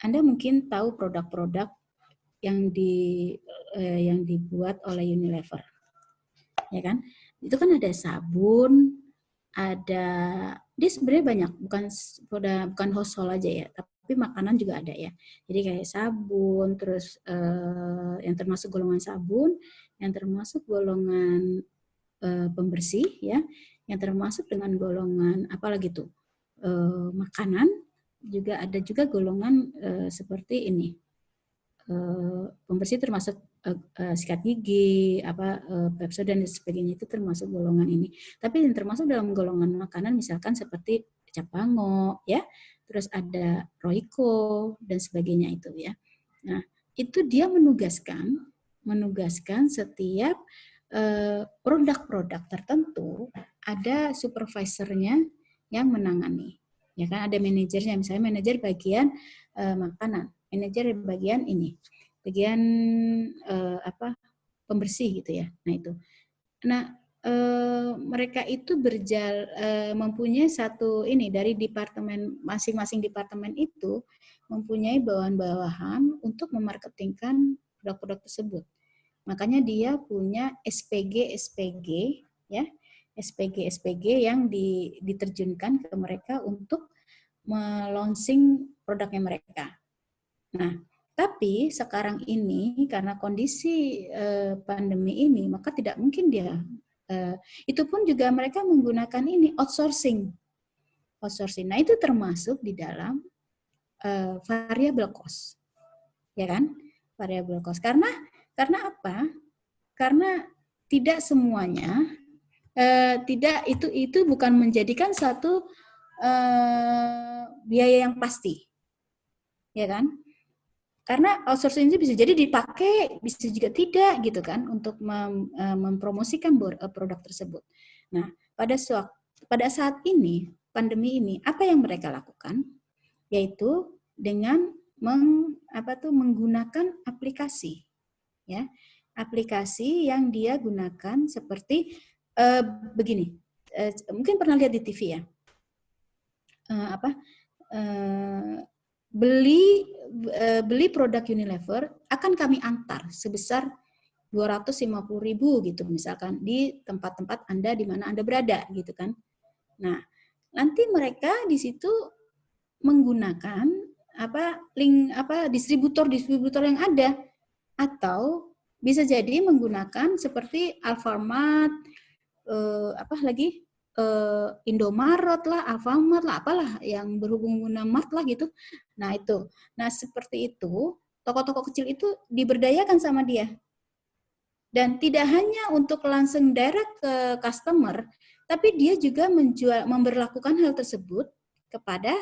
Anda mungkin tahu produk-produk yang dibuat oleh Unilever, ya kan? Itu kan ada sabun, ada dia sebenarnya banyak, bukan household aja ya, tapi makanan juga ada ya. Jadi kayak sabun, terus yang termasuk golongan sabun, yang termasuk golongan pembersih ya, yang termasuk dengan golongan apalagi tuh makanan, juga ada juga golongan seperti ini. Pembersih termasuk sikat gigi, Pepsodent dan sebagainya, itu termasuk golongan ini. Tapi yang termasuk dalam golongan makanan misalkan seperti Cap Bango ya, terus ada Royco dan sebagainya itu ya. Nah, itu dia menugaskan setiap produk-produk tertentu ada supervisornya yang menangani. Ya kan, ada manajernya, misalnya manajer bagian makanan, manajer bagian ini, bagian pembersih gitu ya. Nah itu. Nah mereka itu mempunyai satu ini dari departemen, masing-masing departemen itu mempunyai bawahan-bawahan untuk memarketingkan produk-produk tersebut. Makanya dia punya SPG ya, SPG yang diterjunkan ke mereka untuk melonsing produknya mereka. Nah, tapi sekarang ini karena kondisi pandemi ini, maka tidak mungkin dia. Itu pun juga mereka menggunakan ini outsourcing. Nah, itu termasuk di dalam variable cost, ya kan? Variable cost. Karena apa? Karena tidak semuanya, tidak itu bukan menjadikan satu biaya yang pasti, ya kan? Karena outsourcing itu bisa jadi dipakai, bisa juga tidak gitu kan, untuk mempromosikan produk tersebut. Nah, pada saat ini, pandemi ini, apa yang mereka lakukan? Yaitu dengan menggunakan aplikasi, ya, aplikasi yang dia gunakan seperti begini. Mungkin pernah lihat di TV ya, beli produk Unilever akan kami antar sebesar 250.000 gitu misalkan di tempat-tempat Anda di mana Anda berada gitu kan. Nah, nanti mereka di situ menggunakan distributor yang ada, atau bisa jadi menggunakan seperti Alfamart, Indomaret lah, Alfamart lah, apalah yang berhubungan dengan Mart lah gitu. Nah itu, seperti itu, toko-toko kecil itu diberdayakan sama dia. Dan tidak hanya untuk langsung direct ke customer, tapi dia juga memberlakukan hal tersebut kepada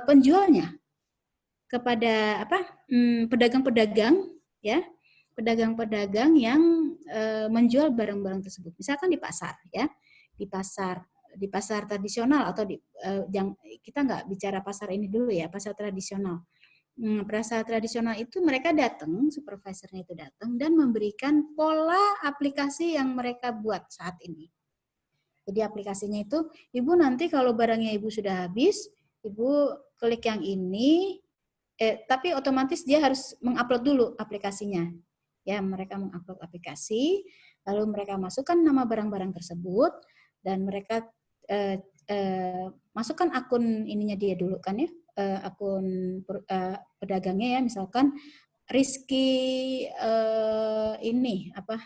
penjualnya, kepada pedagang-pedagang ya, pedagang-pedagang yang menjual barang-barang tersebut. Misalkan di pasar ya, di pasar tradisional, atau kita nggak bicara pasar ini dulu ya, pasar tradisional. Pasar tradisional itu mereka datang, supervisornya itu datang dan memberikan pola aplikasi yang mereka buat saat ini. Jadi aplikasinya itu, Ibu nanti kalau barangnya Ibu sudah habis, Ibu klik yang ini, tapi otomatis dia harus mengupload dulu aplikasinya. Ya, mereka mengupload aplikasi, lalu mereka masukkan nama barang-barang tersebut, dan mereka masukkan akun ininya dia dulu kan ya, akun pedagangnya ya, misalkan Rizky ini apalah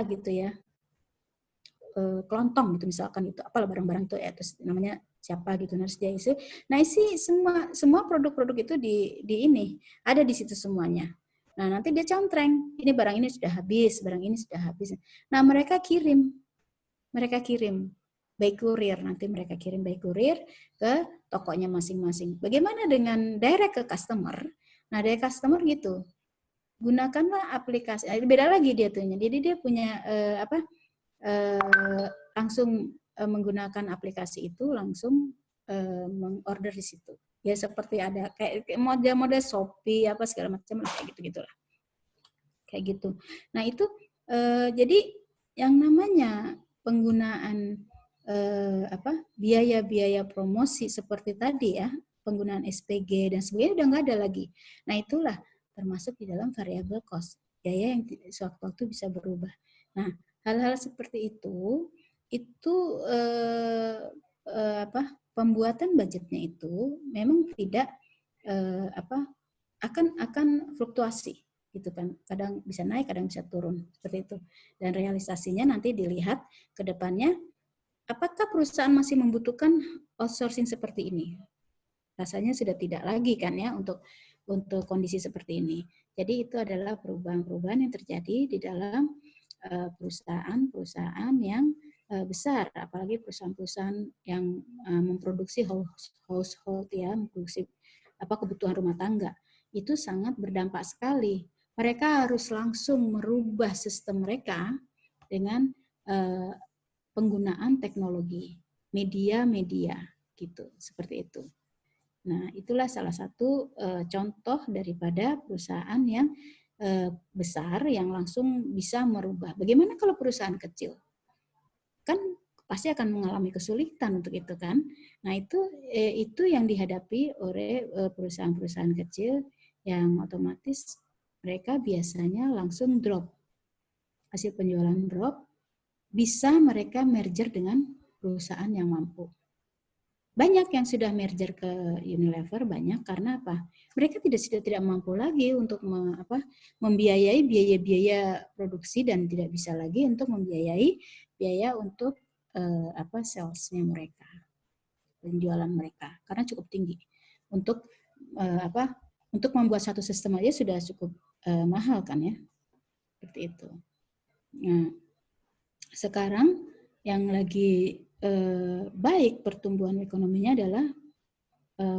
gitu ya, kelontong gitu misalkan, itu apalah barang-barang itu ya, terus namanya siapa gitu, harus dia isi. Nah, isi semua produk-produk itu di ini ada di situ semuanya. Nah, nanti dia contreng, ini barang ini sudah habis, barang ini sudah habis. Nah, mereka kirim by courier, nanti mereka kirim by courier ke tokonya masing-masing. Bagaimana dengan direct ke customer? Nah, dari customer gitu, gunakanlah aplikasi. Beda lagi dia tuhnya. Jadi dia punya langsung menggunakan aplikasi itu, langsung mengorder di situ. Ya seperti ada kayak model-model Shopee apa segala macam lah, kayak gitu-gitulah. Kayak gitu. Nah, itu jadi yang namanya penggunaan biaya-biaya promosi seperti tadi ya, penggunaan SPG dan sebagainya udah nggak ada lagi. Nah itulah termasuk di dalam variable cost, biaya yang sewaktu-waktu bisa berubah. Nah hal-hal seperti itu pembuatan budgetnya itu memang tidak akan fluktuasi gitu kan, kadang bisa naik kadang bisa turun seperti itu, dan realisasinya nanti dilihat ke depannya apakah perusahaan masih membutuhkan outsourcing seperti ini. Rasanya sudah tidak lagi kan ya untuk kondisi seperti ini. Jadi itu adalah perubahan-perubahan yang terjadi di dalam perusahaan-perusahaan yang besar, apalagi perusahaan-perusahaan yang memproduksi household ya, memproduksi kebutuhan rumah tangga. Itu sangat berdampak sekali. Mereka harus langsung merubah sistem mereka dengan penggunaan teknologi, media-media gitu, seperti itu. Nah, itulah salah satu contoh daripada perusahaan yang besar yang langsung bisa merubah. Bagaimana kalau perusahaan kecil? Kan pasti akan mengalami kesulitan untuk itu kan. Nah, itu yang dihadapi oleh perusahaan-perusahaan kecil yang otomatis mereka biasanya langsung drop. Hasil penjualan drop, bisa mereka merger dengan perusahaan yang mampu. Banyak yang sudah merger ke Unilever, banyak karena apa? Mereka tidak mampu lagi untuk membiayai biaya-biaya produksi dan tidak bisa lagi untuk membiayai biaya untuk salesnya mereka, penjualan mereka, karena cukup tinggi. Untuk untuk membuat satu sistem aja sudah cukup mahal kan ya, seperti itu. Nah, sekarang yang lagi baik pertumbuhan ekonominya adalah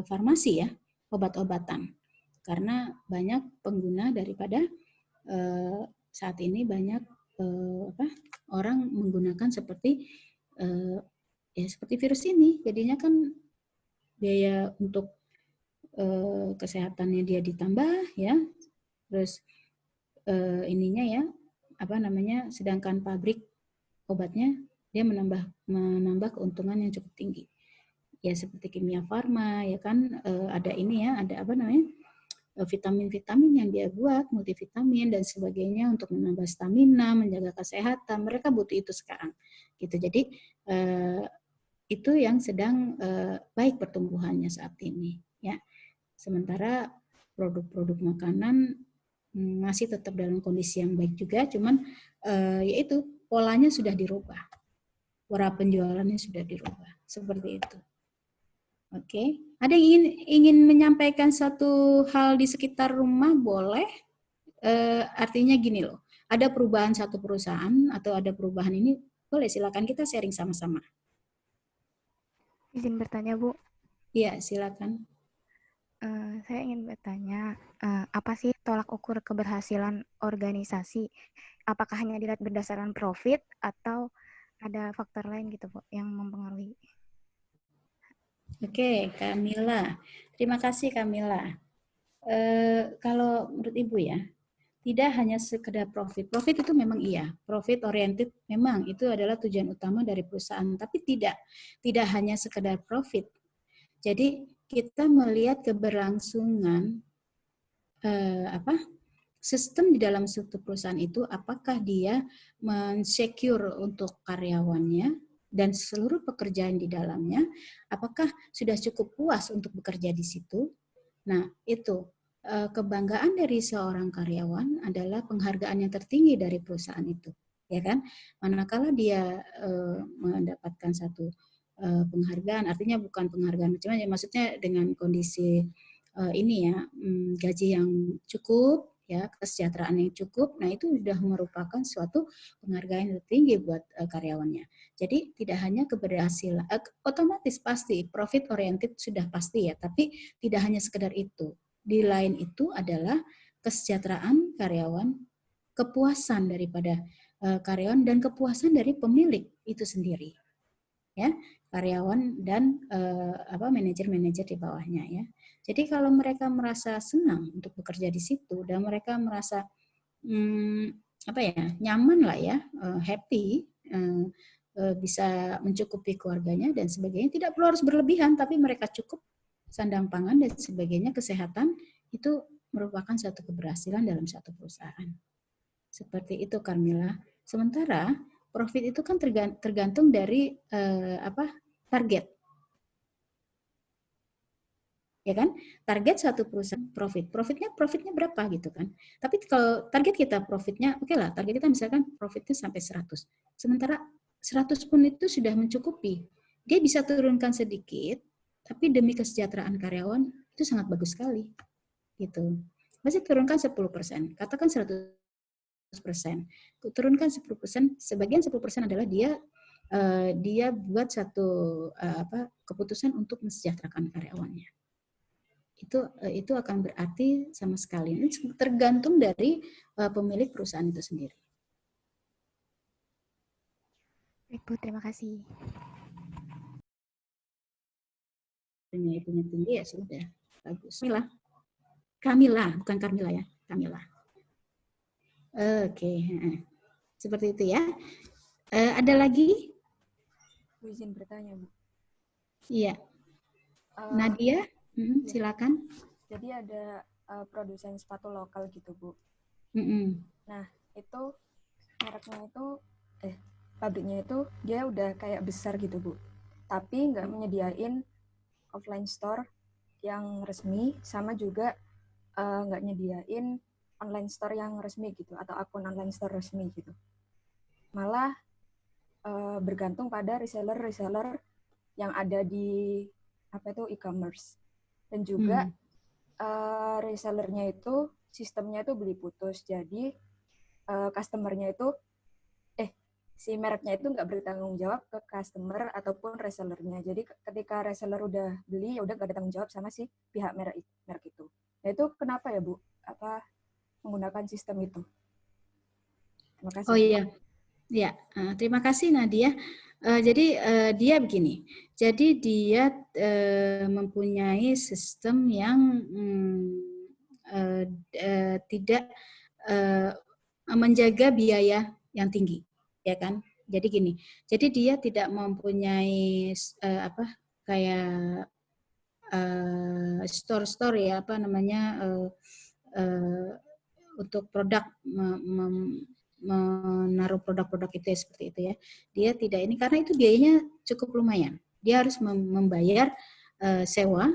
farmasi ya, obat-obatan. Karena banyak pengguna daripada saat ini banyak orang menggunakan seperti seperti virus ini. Jadinya kan biaya untuk kesehatannya dia ditambah ya. Terus ininya ya, sedangkan pabrik obatnya dia menambah keuntungan yang cukup tinggi. Ya seperti Kimia Farma ya kan, ada ini ya, ada vitamin-vitamin yang dia buat, multivitamin dan sebagainya untuk menambah stamina, menjaga kesehatan. Mereka butuh itu sekarang. Gitu. Jadi itu yang sedang baik pertumbuhannya saat ini ya. Sementara produk-produk makanan masih tetap dalam kondisi yang baik juga, cuman yaitu polanya sudah dirubah. Pola penjualannya sudah dirubah. Seperti itu. Oke, ada yang ingin menyampaikan satu hal di sekitar rumah, boleh. Artinya gini loh, ada perubahan satu perusahaan atau ada perubahan ini, boleh silakan kita sharing sama-sama. Izin bertanya, Bu. Iya, silakan. Saya ingin bertanya, apa sih tolak ukur keberhasilan organisasi? Apakah hanya dilihat berdasarkan profit atau ada faktor lain gitu, Bu, yang mempengaruhi? Oke, Kamila. Terima kasih, Kamila. Kalau menurut Ibu ya, tidak hanya sekedar profit. Profit itu memang iya, profit oriented memang itu adalah tujuan utama dari perusahaan, tapi tidak hanya sekedar profit. Jadi kita melihat keberlangsungan sistem di dalam suatu perusahaan itu, apakah dia mensecure untuk karyawannya dan seluruh pekerjaan di dalamnya, apakah sudah cukup puas untuk bekerja di situ. Nah, itu kebanggaan dari seorang karyawan adalah penghargaan yang tertinggi dari perusahaan itu, ya kan? Manakala dia mendapatkan satu penghargaan, artinya bukan penghargaan, cuma ya maksudnya dengan kondisi ini ya, gaji yang cukup, ya kesejahteraan yang cukup, nah itu sudah merupakan suatu penghargaan yang tertinggi buat karyawannya. Jadi tidak hanya keberhasilan, otomatis pasti profit oriented sudah pasti ya, tapi tidak hanya sekedar itu. Di lain itu adalah kesejahteraan karyawan, kepuasan daripada karyawan dan kepuasan dari pemilik itu sendiri, ya karyawan dan manajer-manajer di bawahnya ya. Jadi kalau mereka merasa senang untuk bekerja di situ dan mereka merasa nyaman lah ya, happy, bisa mencukupi keluarganya dan sebagainya. Tidak perlu harus berlebihan, tapi mereka cukup sandang pangan dan sebagainya, kesehatan, itu merupakan satu keberhasilan dalam satu perusahaan. Seperti itu, Carmilla. Sementara profit itu kan tergantung dari target. Ya kan? Target satu perusahaan profitnya berapa gitu kan. Tapi kalau target kita profitnya, oke lah, target kita misalkan profitnya sampai 100. Sementara 100 pun itu sudah mencukupi. Dia bisa turunkan sedikit, tapi demi kesejahteraan karyawan itu sangat bagus sekali. Gitu. Masih turunkan 10%, katakan 100%. Turunkan 10%, sebagian 10% adalah dia buat satu keputusan untuk mensejahterakan karyawannya. Itu akan berarti sama sekali. Ini tergantung dari pemilik perusahaan itu sendiri. Baik, Bu, terima kasih. Itunya tinggi ya sudah. Bagus. Camilla, bukan Carmilla ya. Camilla. Oke. Seperti itu ya. Ada lagi? Bu, izin bertanya, Bu. Iya. Nadia, silakan. Jadi ada produsen sepatu lokal gitu, Bu. Nah, itu mereknya itu, pabriknya itu dia udah kayak besar gitu, Bu. Tapi nggak menyediain offline store yang resmi, sama juga nggak nyediain online store yang resmi gitu, atau akun online store resmi gitu. Malah bergantung pada reseller yang ada di e-commerce. Dan juga resellernya itu sistemnya itu beli putus, jadi customernya itu si mereknya itu nggak bertanggung jawab ke customer ataupun resellernya. Jadi ketika reseller udah beli, ya udah nggak ada tanggung jawab sama si pihak merek itu. Nah itu kenapa ya, Bu? Menggunakan sistem itu? Terima kasih. Oh iya, ya, terima kasih Nadia. Jadi dia begini, jadi dia mempunyai sistem yang tidak menjaga biaya yang tinggi, ya kan? Jadi gini, jadi dia tidak mempunyai kayak store ya, untuk produk menaruh produk-produk itu ya, seperti itu ya. Dia tidak ini karena itu biayanya cukup lumayan. Dia harus membayar sewa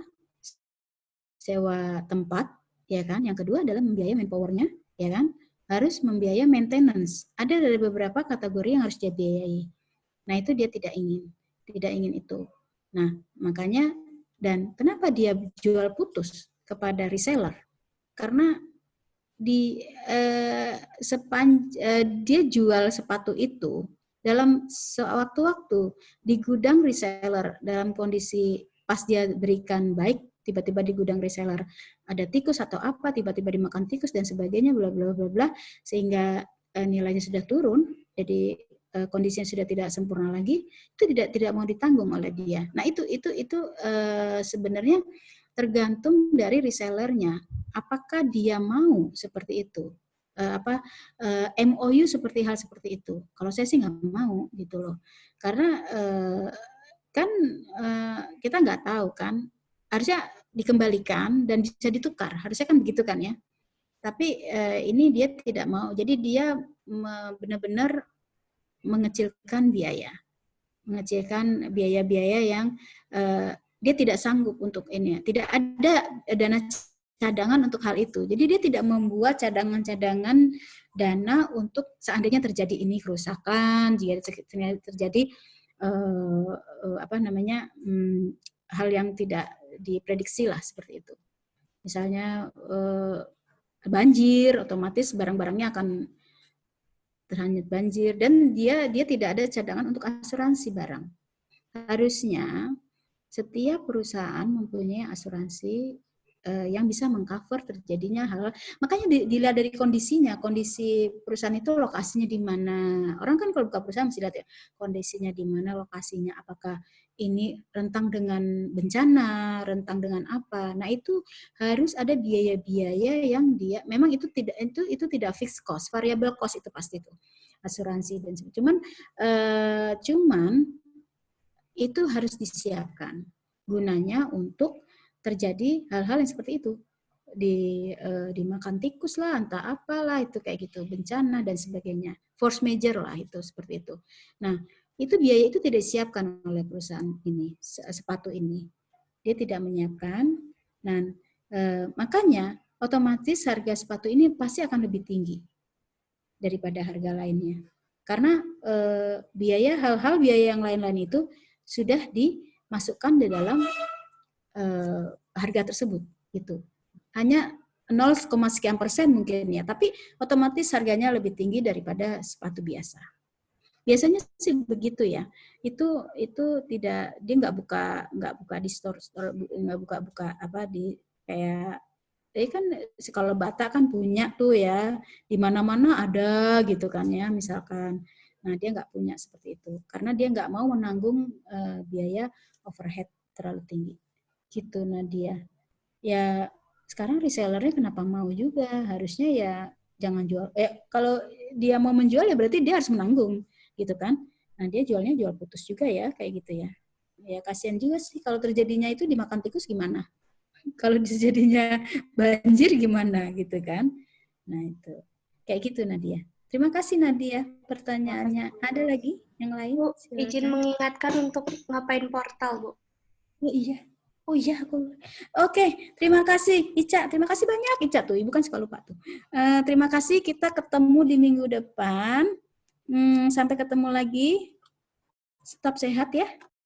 tempat, ya kan. Yang kedua adalah membiayai manpower-nya, ya kan. Harus membiayai maintenance. Ada dari beberapa kategori yang harus dia biayai. Nah, itu dia tidak ingin itu. Nah, makanya dan kenapa dia jual putus kepada reseller? Karena dia jual sepatu itu dalam sewaktu-waktu di gudang reseller dalam kondisi pas dia berikan baik, tiba-tiba di gudang reseller ada tikus atau apa, tiba-tiba dimakan tikus dan sebagainya, bla bla bla bla, sehingga nilainya sudah turun, jadi kondisinya sudah tidak sempurna lagi, itu tidak mau ditanggung oleh dia. Nah itu sebenarnya tergantung dari resellernya, apakah dia mau seperti itu, MOU seperti hal seperti itu. Kalau saya sih nggak mau gitu loh, karena kan kita nggak tahu kan, harusnya dikembalikan dan bisa ditukar, harusnya kan begitu kan ya. Tapi ini dia tidak mau, jadi dia benar-benar mengecilkan biaya-biaya yang dia tidak sanggup untuk ini, tidak ada dana cadangan untuk hal itu. Jadi dia tidak membuat cadangan-cadangan dana untuk seandainya terjadi ini kerusakan, jika terjadi hal yang tidak diprediksi lah seperti itu. Misalnya banjir, otomatis barang-barangnya akan terhanyut banjir, dan dia tidak ada cadangan untuk asuransi barang. Harusnya setiap perusahaan mempunyai asuransi yang bisa mengcover terjadinya hal. Makanya dilihat dari kondisinya, kondisi perusahaan itu lokasinya di mana. Orang kan kalau buka perusahaan mesti lihat ya, kondisinya di mana, lokasinya, apakah ini rentang dengan bencana, rentang dengan apa. Nah, itu harus ada biaya-biaya yang dia memang itu tidak fixed cost, variable cost itu pasti itu. asuransi dan sebagainya. Cuman itu harus disiapkan gunanya untuk terjadi hal-hal yang seperti itu, dimakan tikus lah, entah apalah itu kayak gitu, bencana dan sebagainya, force major lah itu seperti itu. Nah, itu biaya itu tidak disiapkan oleh perusahaan ini, sepatu ini, dia tidak menyiapkan, dan makanya otomatis harga sepatu ini pasti akan lebih tinggi daripada harga lainnya, karena hal-hal biaya yang lain-lain itu sudah dimasukkan di dalam harga tersebut gitu. Hanya 0, sekian persen mungkin ya, tapi otomatis harganya lebih tinggi daripada sepatu biasa. Biasanya sih begitu ya. Itu tidak, dia nggak buka di store, nggak buka apa di kayak kan kalau Bata kan punya tuh ya, di mana-mana ada gitu kan ya misalkan. Nah, dia nggak punya seperti itu karena dia nggak mau menanggung biaya overhead terlalu tinggi. Gitu Nadia. Ya sekarang resellernya kenapa mau juga? Harusnya ya jangan jual. Kalau dia mau menjual ya berarti dia harus menanggung, gitu kan? Nah dia jualnya jual putus juga ya, kayak gitu ya. Ya kasihan juga sih kalau terjadinya itu dimakan tikus gimana? Kalau terjadinya banjir gimana, gitu kan? Nah itu kayak gitu Nadia. Terima kasih Nadia pertanyaannya. Ada lagi yang lain? Bu, silakan. izin mengingatkan untuk ngapain portal, Bu. Oh iya. Oh iya, aku. Oke, terima kasih Ica. Terima kasih banyak Ica tuh. Ibu kan suka lupa tuh. Terima kasih. Kita ketemu di minggu depan. Sampai ketemu lagi. Tetap sehat ya.